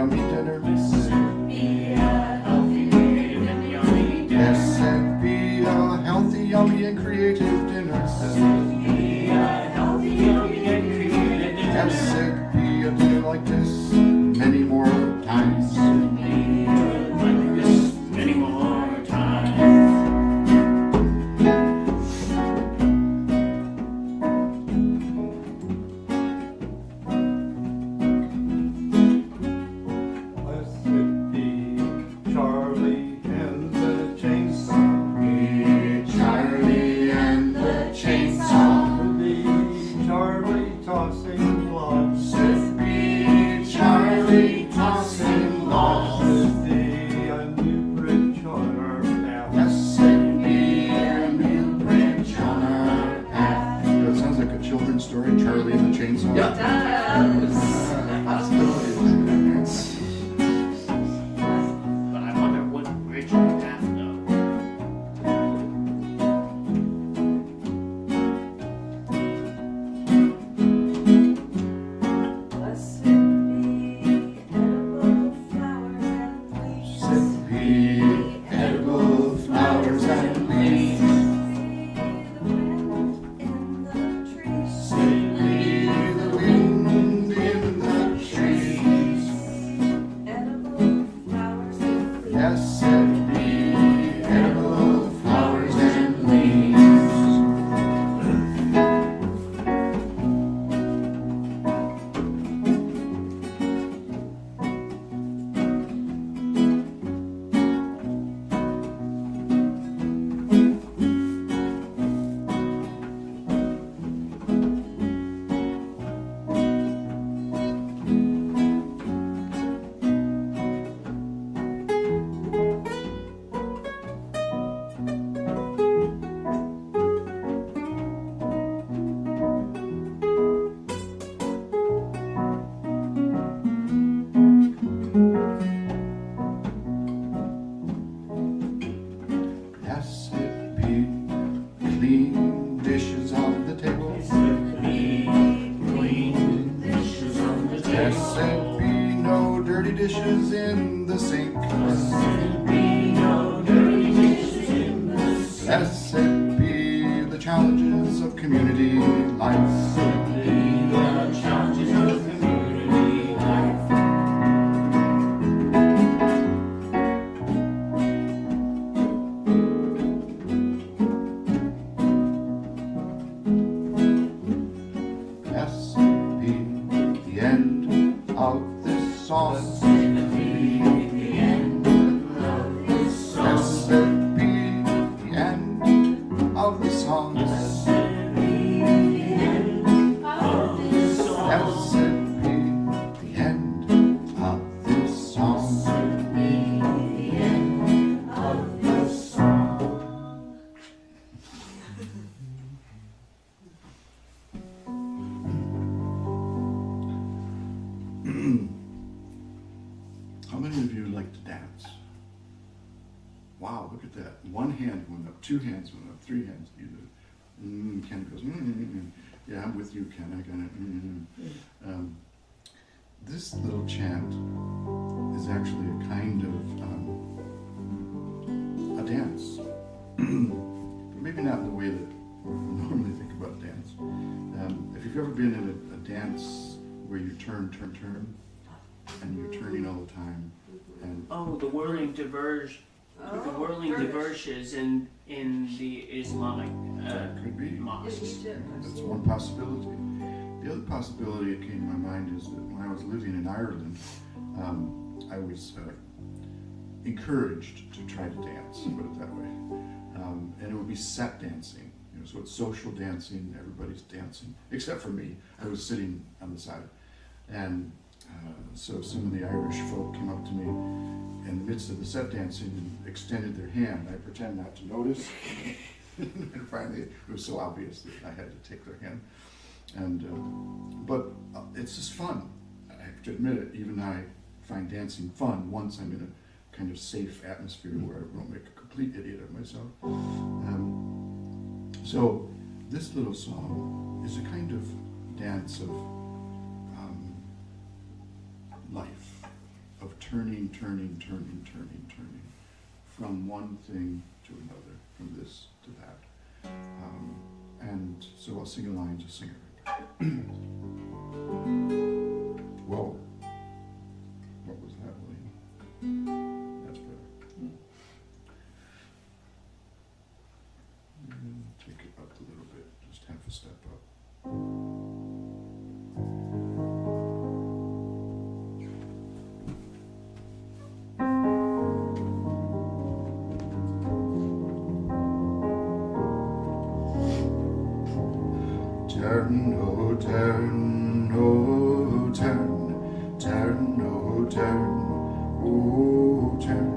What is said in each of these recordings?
yummy dinner. Blessed be a healthy, creative, and yummy dinner. Blessed be a healthy, yummy, and creative dinner. Blessed be a healthy, yummy, and creative dinner. Blessed be a dinner like this many more times. Blessed be like this many more times. Blessed be Charlie and the chainsaw. Be Charlie and the chainsaw. Blessed be Charlie tossing logs. Blessed be Charlie tossing logs. Blessed be a new bridge on our path. Blessed be a new bridge on our path. That sounds like a children's story, Charlie and the Chainsaw. But I wonder what bridge we have though. Blessed be edible flowers and leaves. Blessed be edible flowers and leaves. Blessed be the wind in the trees. Blessed be the wind in the trees. Edible flowers and leaves. Blessed be edible flowers and leaves. Blessed be clean dishes on the table. Blessed be clean dishes on the table. Blessed be no dirty dishes in the sink. Blessed be no dirty dishes in the sink. Blessed be the challenges of community life. Blessed be the challenges of community life. Blessed be the end of this song. Blessed be the end of this song. Blessed be the end of the song. Blessed be the end of this song. Blessed be the end of this song. Blessed be the end of this song. How many of you like to dance? Wow, look at that. One hand went up, two hands went up, three hands. Ken goes, yeah, I'm with you, Ken. I got it. This little chant is actually a kind of a dance. Maybe not in the way that we normally think about dance. If you've ever been in a dance where you turn, and you're turning all the time, and Oh, the whirling diverge, the whirling diverges in the Islamic could be. mosques. That's one possibility. The other possibility that came to my mind is that when I was living in Ireland, I was encouraged to try to dance, put it that way. And it would be set dancing. So it's social dancing, everybody's dancing, except for me. I was sitting on the side. And so some of the Irish folk came up to me in the midst of the set dancing and extended their hand. I pretend not to notice. And finally, it was so obvious that I had to take their hand. And but it's just fun. I have to admit it. Even I find dancing fun once I'm in a kind of safe atmosphere where I don't make a complete idiot of myself. So this little song is a kind of dance of life, turning from one thing to another, from this to that. And so I'll sing a line to sing it. Whoa. What was that, William? That's better. And take it up a little bit, just half a step up. Turn, oh turn, oh turn, turn, oh turn, oh turn.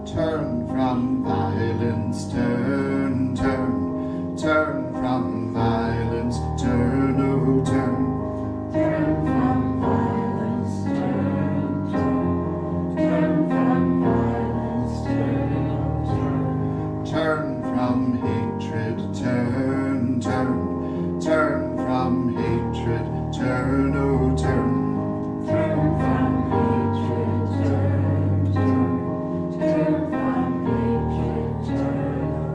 Turn from violence, turn, turn, turn from violence, turn, oh turn. Turn from violence, turn, turn. Turn from violence, turn, turn. Turn from hatred, turn, turn, turn from hatred, turn, oh turn. Turn from hatred, turn, turn. Turn from hatred, turn,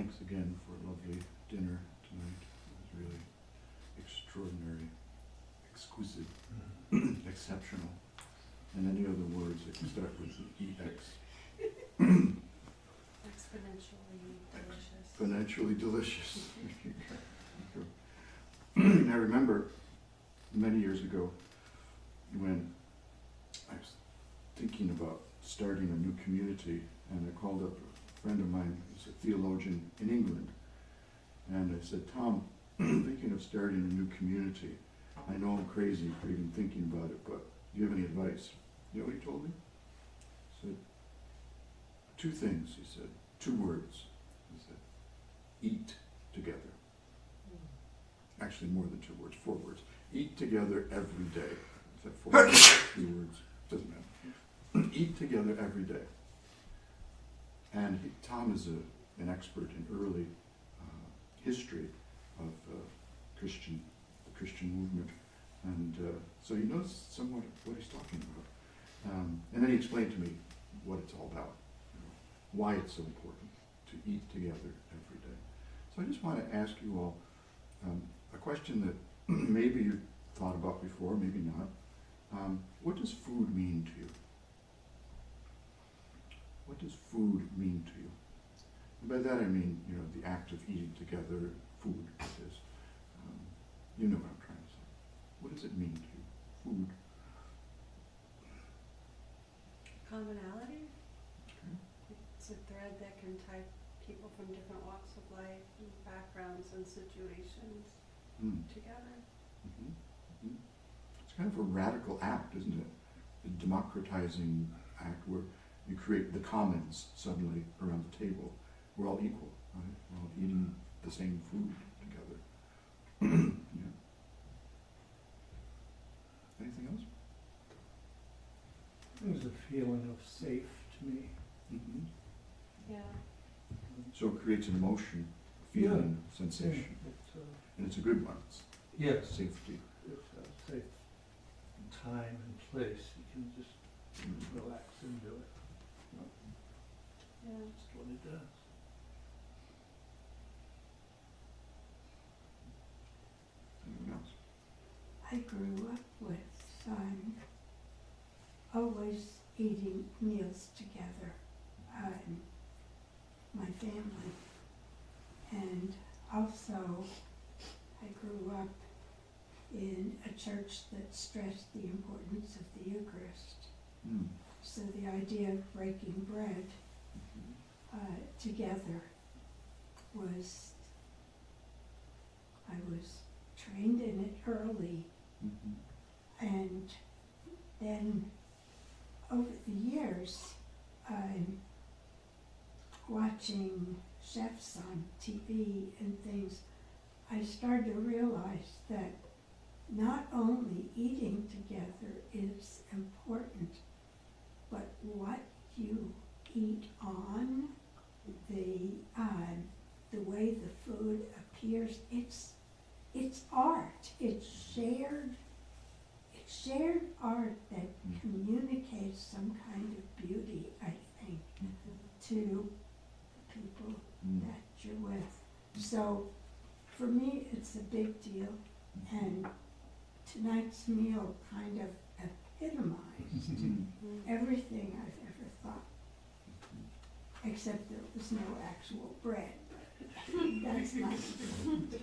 thanks again for a lovely dinner tonight. It was really extraordinary, exquisite, exceptional, and any other words that can start with EX. Exponentially delicious. Exponentially delicious. I remember many years ago when I was thinking about starting a new community, and I called up a friend of mine who's a theologian in England, and I said, Tom, I'm thinking of starting a new community. I know I'm crazy for even thinking about it, but do you have any advice? You know what he told me? He said, two things, he said, two words. He said, eat together. Actually more than two words, 4 words. Eat together every day. Is that 4 words? 3 words? Doesn't matter. Eat together every day. And Tom is an expert in early history of the Christian movement, and so he knows somewhat what he's talking about. And then he explained to me what it's all about, why it's so important to eat together every day. So I just want to ask you all a question that maybe you've thought about before, maybe not. What does food mean to you? What does food mean to you? And by that I mean, the act of eating together, food, that is. You know what I'm trying to say. What does it mean to you? Food. Commonality? Okay. It's a thread that can tie people from different walks of life and backgrounds and situations Mm. together. Mhm. Mhm. It's kind of a radical act, isn't it? A democratizing act where you create the commons suddenly around the table. We're all equal, right? We're all eating the same food together. Yeah. Anything else? There's a feeling of safe to me. Mm-hmm. Yeah. So it creates an emotion, feeling, sensation, It's and it's a good one. It's yes, safety. it's a safe time and place. You can just relax into it. Yeah. That's what it does. Anyone else? I grew up with always eating meals together, my family. And also, I grew up in a church that stressed the importance of the Eucharist. Mm. So the idea of breaking bread together was, I was trained in it early, Mm-hmm. and then over the years, watching chefs on TV and things, I started to realize that not only eating together is important, but what you eat on, the way the food appears, it's art. It's shared art that communicates some kind of beauty, I think, to the people that you're with. So for me, it's a big deal, and tonight's meal kind of epitomized Mm-hmm. everything I've ever thought, except there was no actual bread. That's not important.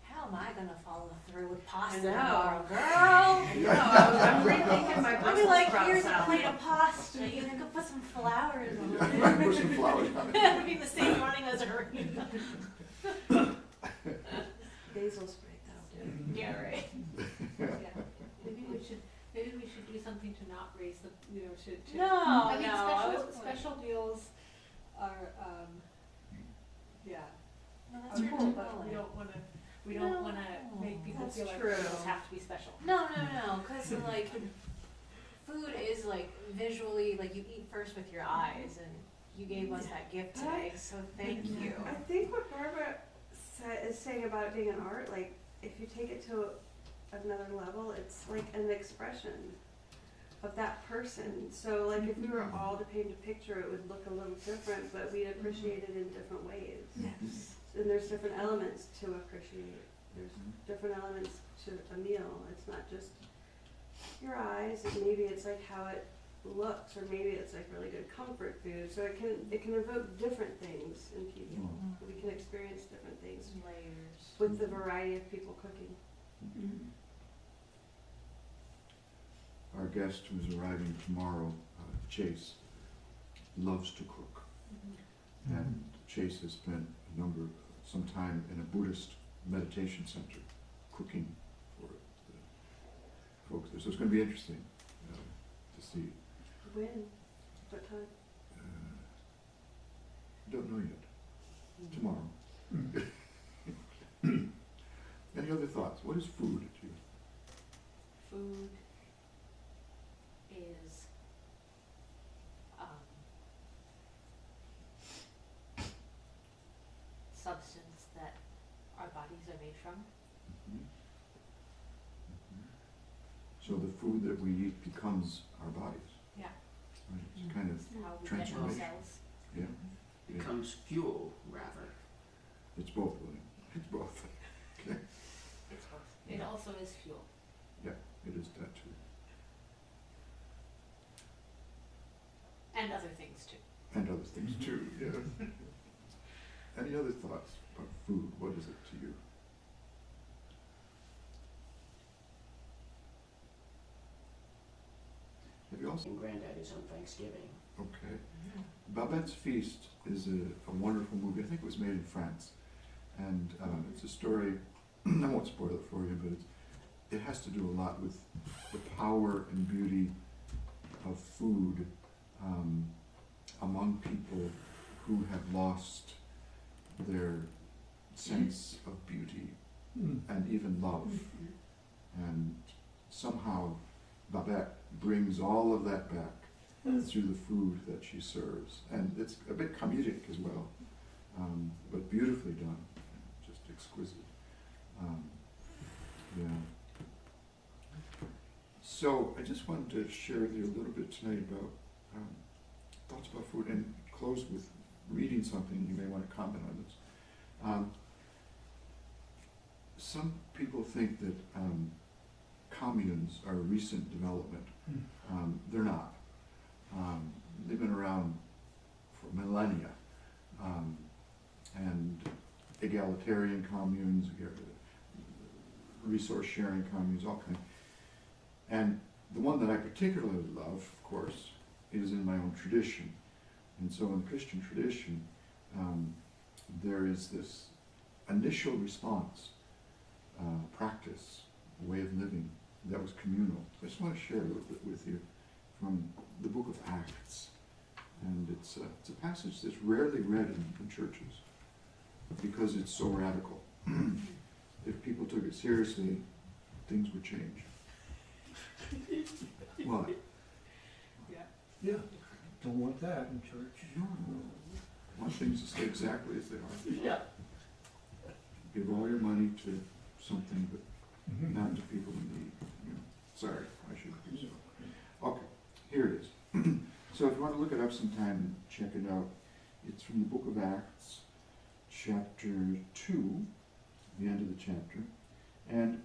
How am I gonna follow through with I pasta know. tomorrow, girl? I'm rethinking my I'll Brussels be like, sprout here's a salad. plate of pasta, you know, go put some flowers on Might it. put some flowers on it. It would be the same running as a Basil spray, that'll do. Yeah, right. Yeah, maybe we should do something to not raise the, to. No, I mean, no, I was special meals are, yeah, No, are that's cool, cool, but we No, don't wanna make people that's feel like true. meals have to be special. No, cause like, food is like visually, like you eat first with your eyes, and you gave us that gift today, so thank you. I think what Barbara is saying about it being an art, like if you take it to another level, it's like an expression of that person. So like if we were all to paint a picture, it would look a little different, but we'd appreciate it in different ways. Yes. And there's different elements to appreciate. There's different elements to a meal. It's not just your eyes, and maybe it's like how it looks, or maybe it's like really good comfort food. So it can evoke different things in people. We can experience different things Layers. with the variety of people cooking. Mm. Our guest who's arriving tomorrow, Chase, loves to cook. And Chase has spent some time in a Buddhist meditation center cooking for the folks there. So it's going to be interesting to see. When? What time? Don't know yet. Tomorrow. Any other thoughts? What is food to you? Food is substance that our bodies are made from. Mhm. Mhm. So the food that we eat becomes our bodies. Yeah. Right? It's kind of, It's how we get our Transformation. cells. yeah, Becomes fuel, rather. it's both, William. It's both. Okay, It's both. It also is fuel. it is that too. And other things too. And other things too, yeah. Any other thoughts about food? What is it to you? Have you also? And Granddaddy's on Thanksgiving. Okay. Babette's Feast is a wonderful movie. I think it was made in France. And it's a story, I won't spoil it for you, but it has to do a lot with the power and beauty of food among people who have lost their sense of beauty and even love. And somehow Babette brings all of that back through the food that she serves. And it's a bit comedic as well, but beautifully done, just exquisite. Yeah. So I just wanted to share with you a little bit tonight about thoughts about food, and close with reading something. You may want to comment on this. Some people think that communes are a recent development. They're not. They've been around for millennia. And egalitarian communes, resource sharing communes, all kinds. And the one that I particularly love, of course, is in my own tradition. And so in the Christian tradition, there is this initial response, practice, way of living that was communal. I just want to share a little bit with you from the book of Acts. And it's a passage that's rarely read in churches because it's so radical. If people took it seriously, things would change. What? Yeah, don't want that in church. No. Want things to stay exactly as they are. Yeah. Give all your money to something, but not to people in need. You know. Sorry, I shouldn't do so. Okay, here it is. So if you want to look it up sometime and check it out, it's from the book of Acts, chapter 2, the end of the chapter. And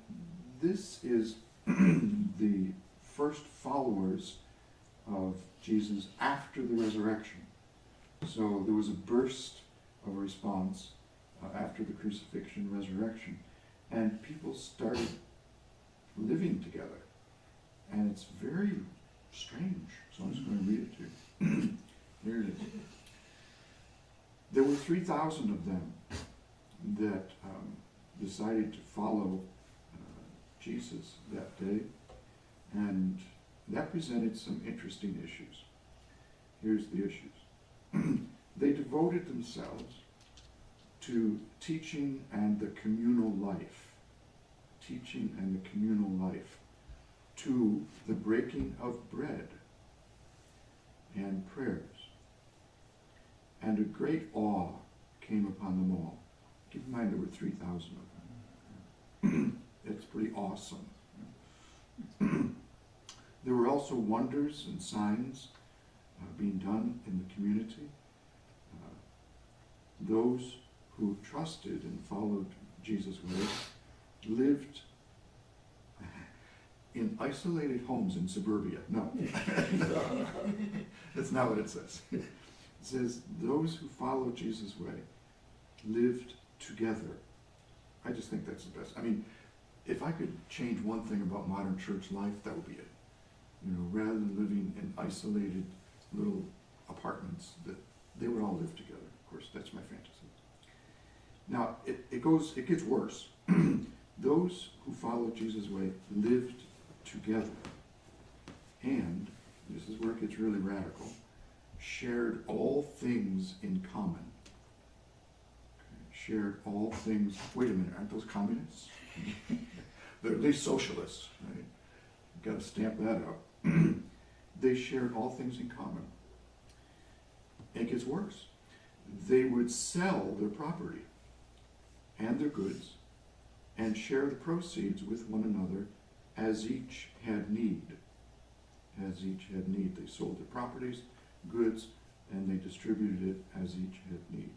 this is the first followers of Jesus after the resurrection. So there was a burst of response after the crucifixion and resurrection. And people started living together. And it's very strange. So I'm just going to read it to you. Here it is. There were 3,000 of them that decided to follow Jesus that day. And that presented some interesting issues. Here's the issues. They devoted themselves to teaching and the communal life. Teaching and the communal life. To the breaking of bread and prayers. And a great awe came upon them all. Keep in mind there were 3,000 of them. It's pretty awesome. There were also wonders and signs being done in the community. Those who trusted and followed Jesus' way lived in isolated homes in suburbia. No, that's not what it says. It says those who follow Jesus' way lived together. I just think that's the best. I mean, if I could change one thing about modern church life, that would be it. You know, rather than living in isolated little apartments, that they would all live together. Of course, that's my fantasy. Now, it gets worse. Those who follow Jesus' way lived together, and, this is where it gets really radical, shared all things in common. Okay, shared all things, wait a minute, aren't those communists? They're at least socialists, right? You've got to stamp that out. They shared all things in common. And it gets worse. They would sell their property and their goods and share the proceeds with one another as each had need. As each had need. They sold their properties, goods, and they distributed it as each had need.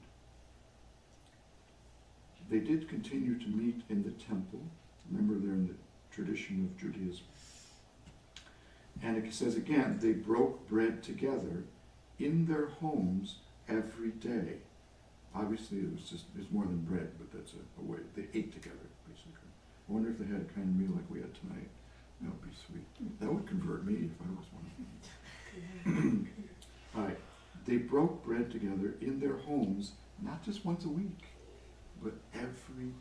They did continue to meet in the temple. Remember, they're in the tradition of Judaism. And it says again, they broke bread together in their homes every day. Obviously, there's more than bread, but that's a way. They ate together, basically. I wonder if they had a kind of meal like we had tonight. That would be sweet. That would convert me if I was one. All right. They broke bread together in their homes, not just once a week, but every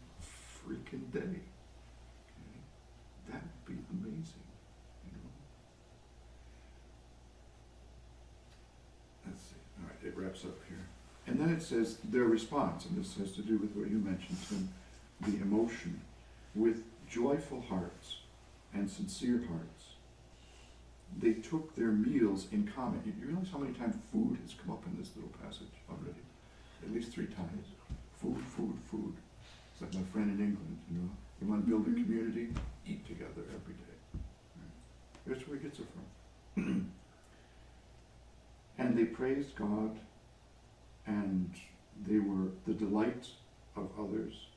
freaking day. Okay? That would be amazing. You know? Let's see. All right, it wraps up here. And then it says their response, and this has to do with what you mentioned, Tim, the emotion, with joyful hearts and sincere hearts. They took their meals in common. You realize how many times food has come up in this little passage already? At least 3 times. Food, food, food. It's like my friend in England, you know. You want to build a community? Eat together every day. Right. That's where he gets it from. And they praised God, and they were the delight of others.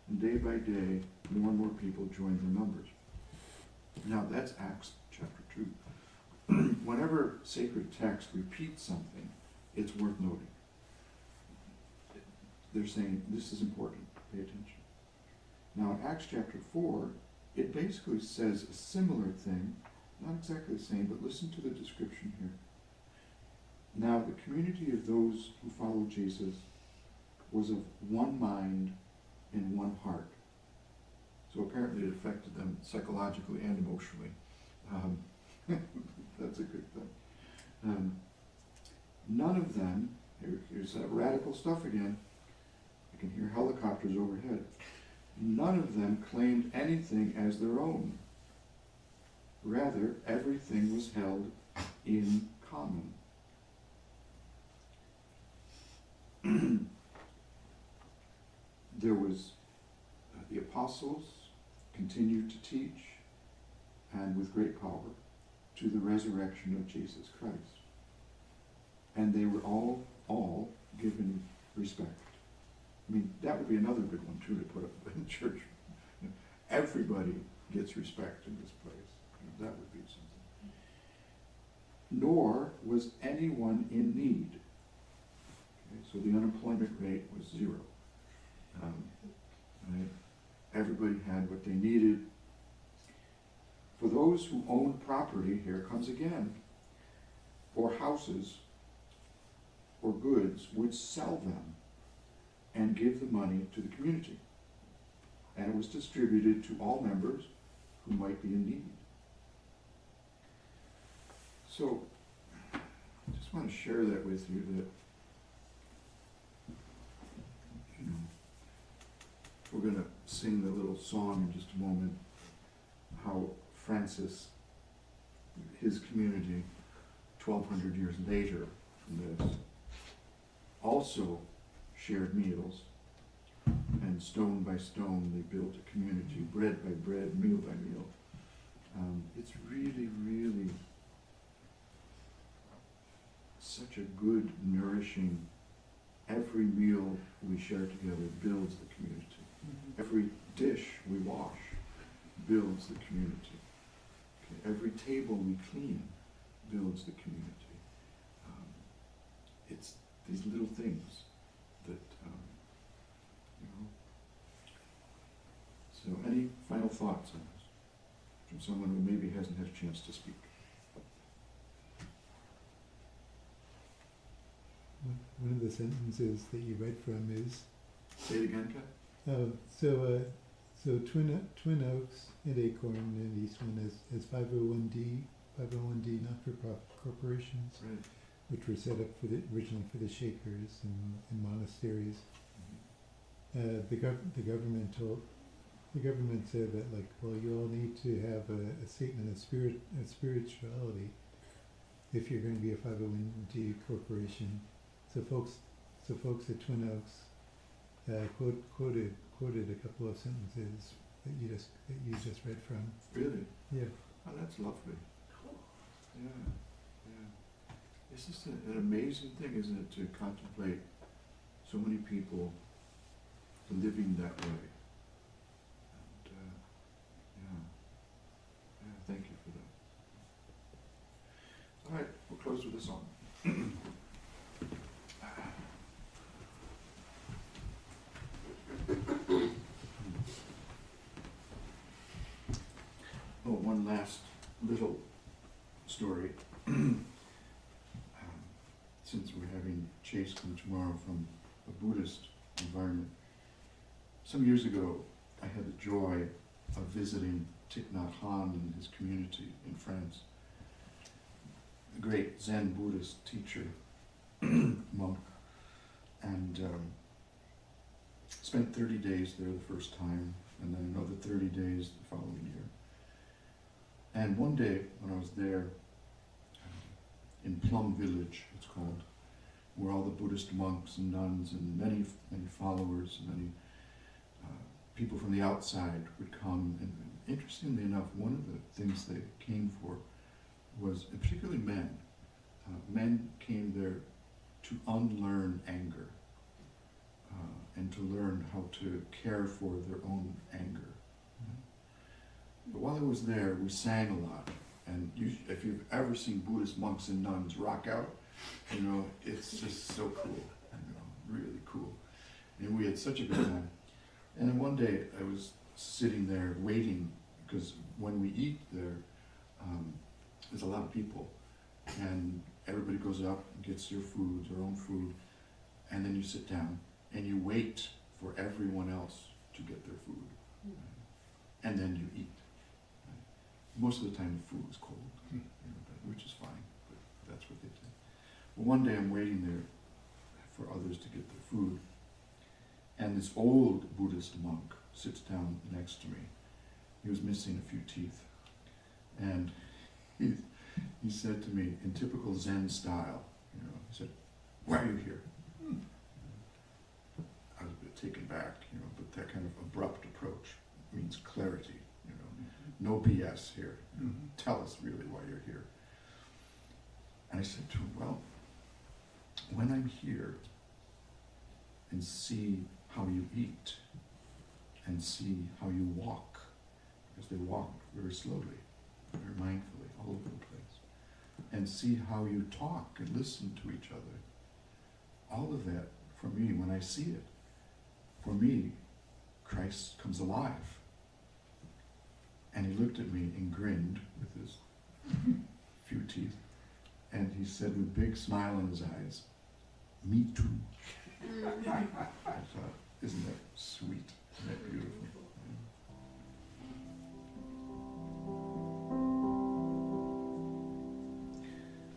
And day by day, more and more people joined their numbers. Now, that's Acts chapter 2. Whenever sacred text repeats something, it's worth noting. They're saying, this is important, pay attention. Now, in Acts chapter 4, it basically says a similar thing, not exactly the same, but listen to the description here. Now, the community of those who followed Jesus was of one mind and one heart. So apparently it affected them psychologically and emotionally. That's a good thing. None of them, here's that radical stuff again. I can hear helicopters overhead. None of them claimed anything as their own. Rather, everything was held in common. There was the apostles continued to teach, and with great power, to the resurrection of Jesus Christ. And they were all given respect. I mean, that would be another good one too to put up in church. Everybody gets respect in this place. That would be something. Nor was anyone in need. Okay, so the unemployment rate was 0. Right? Everybody had what they needed. For those who owned property, here it comes again, or houses or goods, would sell them and give the money to the community. And it was distributed to all members who might be in need. So, I just want to share that with you, that we're going to sing the little song in just a moment, how Francis, his community, 1,200 years later from this, also shared meals, and stone by stone they built a community, bread by bread, meal by meal. It's really, really such a good, nourishing, every meal we share together builds the community. Every dish we wash builds the community. Okay, every table we clean builds the community. It's these little things that, you know. So any final thoughts on this from someone who maybe hasn't had a chance to speak? One of the sentences that you read from is, Say it again, Kat? so Twin Oaks and Acorn and Eastman as 501d not-for-profit corporations, Right. which were set up originally for the Shakers and monasteries. The government said that, like, well, you all need to have a statement of spirituality if you're going to be a 501d corporation. So folks at Twin Oaks quoted a couple of sentences that you just read from. Really? Yeah. Oh, that's lovely. Yeah, yeah. It's just an amazing thing, isn't it, to contemplate so many people living that way. And, yeah, thank you for that. All right, we'll close with a song. Oh, one last little story. Since we're having Chase come tomorrow from a Buddhist environment, some years ago I had the joy of visiting Thich Nhat Hanh and his community in France. A great Zen Buddhist teacher, monk, and spent 30 days there the first time, and then another 30 days the following year. And one day when I was there, in Plum Village, it's called, where all the Buddhist monks and nuns and many followers and many people from the outside would come. And interestingly enough, one of the things they came for was, particularly men, men came there to unlearn anger and to learn how to care for their own anger. But while I was there, we sang a lot. And if you've ever seen Buddhist monks and nuns rock out, you know, it's just so cool, you know, really cool. And we had such a good time. And then one day I was sitting there waiting, because when we eat there, there's a lot of people. And everybody goes up and gets your food, their own food, and then you sit down and you wait for everyone else to get their food. And then you eat. Most of the time the food was cold, you know, which is fine, but that's what they did. Well, one day I'm waiting there for others to get their food, and this old Buddhist monk sits down next to me. He was missing a few teeth, and he said to me in typical Zen style, you know, he said, "Why are you here?" I was a bit taken back, you know, but that kind of abrupt approach means clarity. No BS here. Tell us really why you're here. And I said to him, well, when I'm here and see how you eat and see how you walk, because they walk very slowly, very mindfully, all over the place, and see how you talk and listen to each other, all of that, for me, when I see it, for me, Christ comes alive. And he looked at me and grinned with his few teeth, and he said with a big smile in his eyes, "Me too." I thought, isn't that sweet? Isn't that beautiful?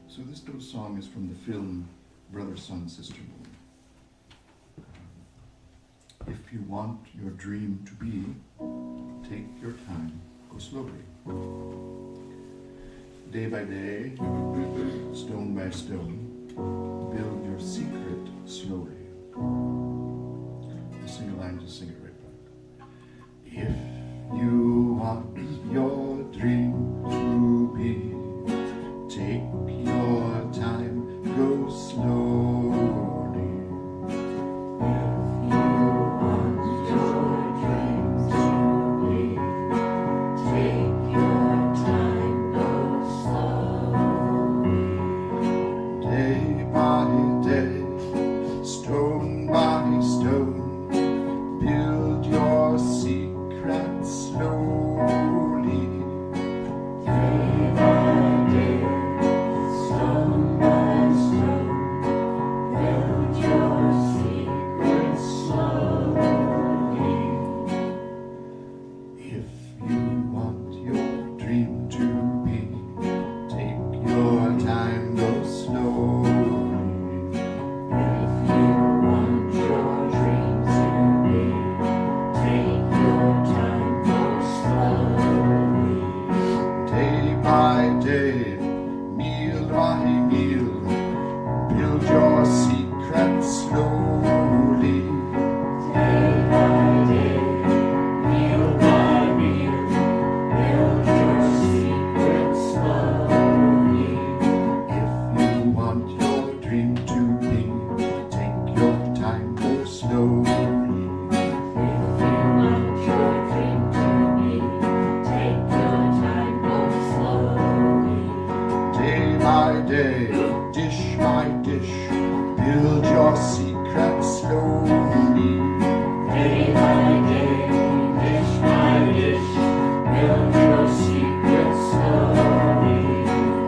So this little song is from the film Brother, Sun, Sister, Moon. If you want your dream to be, take your time. Go slowly. Day by day, stone by stone, build your secret slowly. I'll sing a line, just sing it right back. If you want your dream to be, take your time, go day, dish, build your secret slowly. Day by day, dish by dish, build your secret slowly.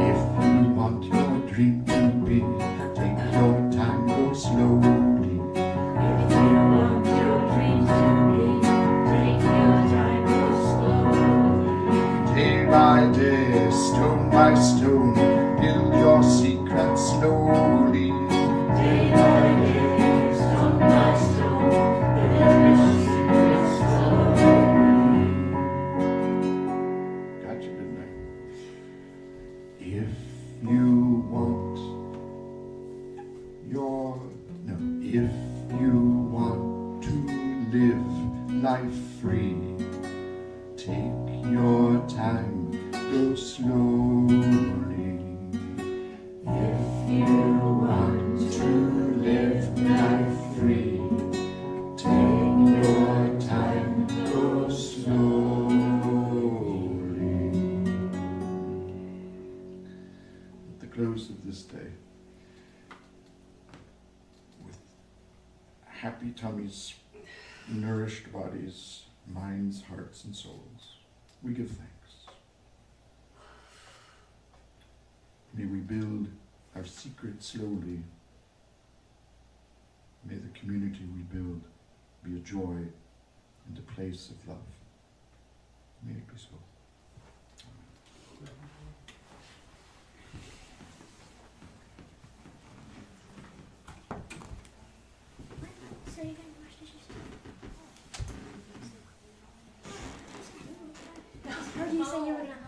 If you want your dream to be, take your time, go slowly. If you want your dreams to be, take your time, go slowly. Day by day, stone by stone, build your secret slowly. Day by day, stone by stone, build your secret slowly. Got you, didn't I? If you want your, no, if you want to live life free, take your time, go slowly. If you want to live life free, Take your time, go slowly. At the close of this day, with happy tummies, nourished bodies, minds, hearts, and souls, we give thanks. May we build our secret slowly. May the community we build be a joy and a place of love. May it be so. So you're gonna wash dishes? How do you say you were gonna